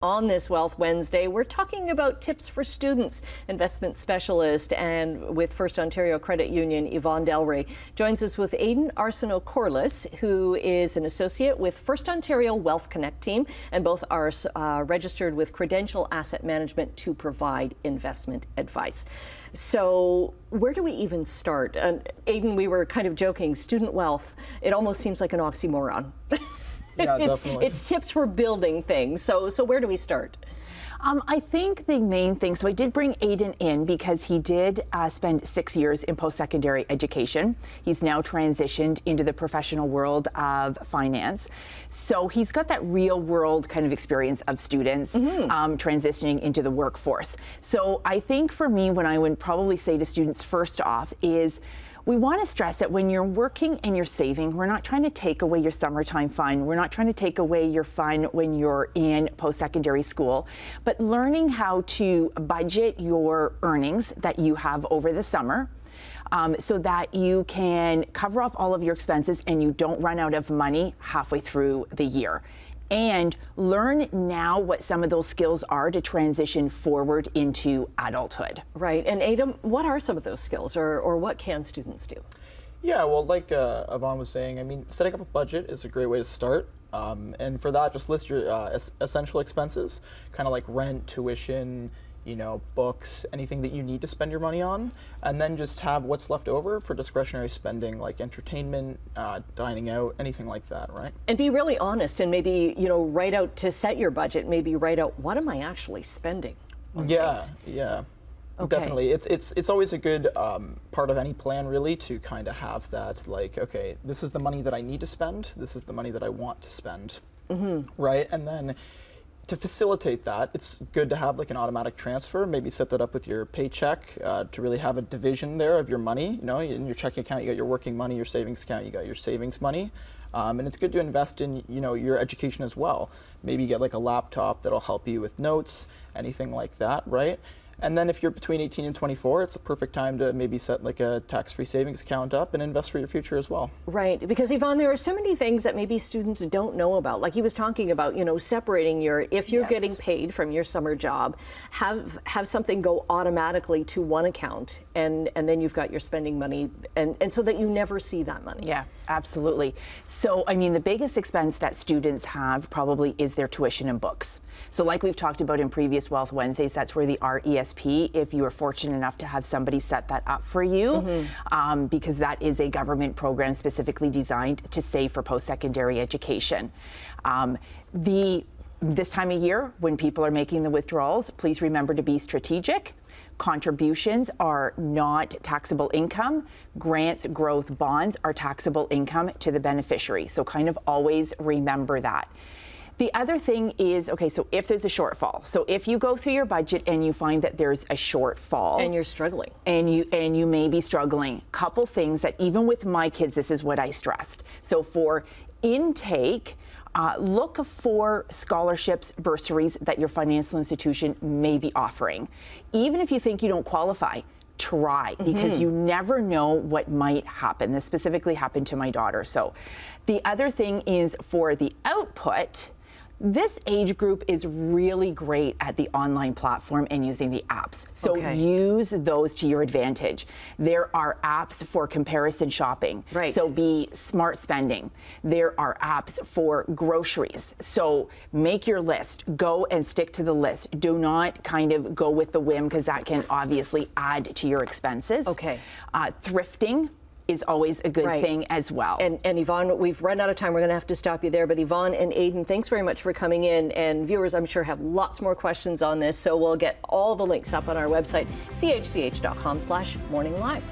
On this Wealth Wednesday, we're talking about tips for students. Investment specialist and with First Ontario Credit Union, Yvonne Delry, joins us with Aidan, Arsenio, Corlis, who is an associate with First Ontario Wealth Connect team, and both are registered with Credential Asset Management to provide investment advice. So where do we even start? Aidan, we were kind of joking, student wealth, it almost seems like an oxymoron. Yeah, definitely. It's tips for building things. So where do we start? I think the main thing, so I did bring Aidan in because he did spend 6 years in post-secondary education. He's now transitioned into the professional world of finance. So he's got that real world kind of experience of students transitioning into the workforce. So I think for me, what I would probably say to students first off is, we want to stress that when you're working and you're saving, we're not trying to take away your summertime fun. We're not trying to take away your fun when you're in post-secondary school, but learning how to budget your earnings that you have over the summer so that you can cover off all of your expenses and you don't run out of money halfway through the year. And learn now what some of those skills are to transition forward into adulthood. Right. And Aidan, what are some of those skills, or what can students do? Yeah, well, like Yvonne was saying, I mean, setting up a budget is a great way to start. And for that, just list your essential expenses, kind of like rent, tuition, books, anything that you need to spend your money on, and then just have what's left over for discretionary spending like entertainment, dining out, anything like that, right? And be really honest and maybe, write out to set your budget, maybe write out, what am I actually spending on things? Yeah. Okay. Definitely. It's always a good part of any plan, really, to kind of have that, like, okay, this is the money that I need to spend, this is the money that I want to spend, right? And then to facilitate that, it's good to have like an automatic transfer, maybe set that up with your paycheck to really have a division there of your money. In your checking account, you got your working money, your savings account, you got your savings money. And it's good to invest in, your education as well. Maybe get like a laptop that'll help you with notes, anything like that, right? And then if you're between 18 and 24, it's a perfect time to maybe set like a tax-free savings account up and invest for your future as well. Right, because Yvonne, there are so many things that maybe students don't know about. Like he was talking about, separating if you're getting paid from your summer job, have something go automatically to one account, and then you've got your spending money, and so that you never see that money. Yeah, absolutely. So, I mean, the biggest expense that students have probably is their tuition and books. So like we've talked about in previous Wealth Wednesdays, that's where the RESP, if you are fortunate enough to have somebody set that up for you, because that is a government program specifically designed to save for post-secondary education. This time of year, when people are making the withdrawals, please remember to be strategic. Contributions are not taxable income. Grants, growth, bonds are taxable income to the beneficiary. So kind of always remember that. The other thing is, okay, so if there's a shortfall, so if you go through your budget and you find that there's a shortfall. And you're struggling. And you may be struggling. Couple things that even with my kids, this is what I stressed. So for intake, look for scholarships, bursaries that your financial institution may be offering. Even if you think you don't qualify, try, because you never know what might happen. This specifically happened to my daughter. So the other thing is for the output, this age group is really great at the online platform and using the apps. So use those to your advantage. There are apps for comparison shopping. Right. So be smart spending. There are apps for groceries. So make your list. Go and stick to the list. Do not kind of go with the whim, because that can obviously add to your expenses. Okay. Thrifting is always a good thing as well. And Yvonne, we've run out of time. We're going to have to stop you there. But Yvonne and Aidan, thanks very much for coming in. And viewers, I'm sure, have lots more questions on this. So we'll get all the links up on our website, chch.com/morninglive.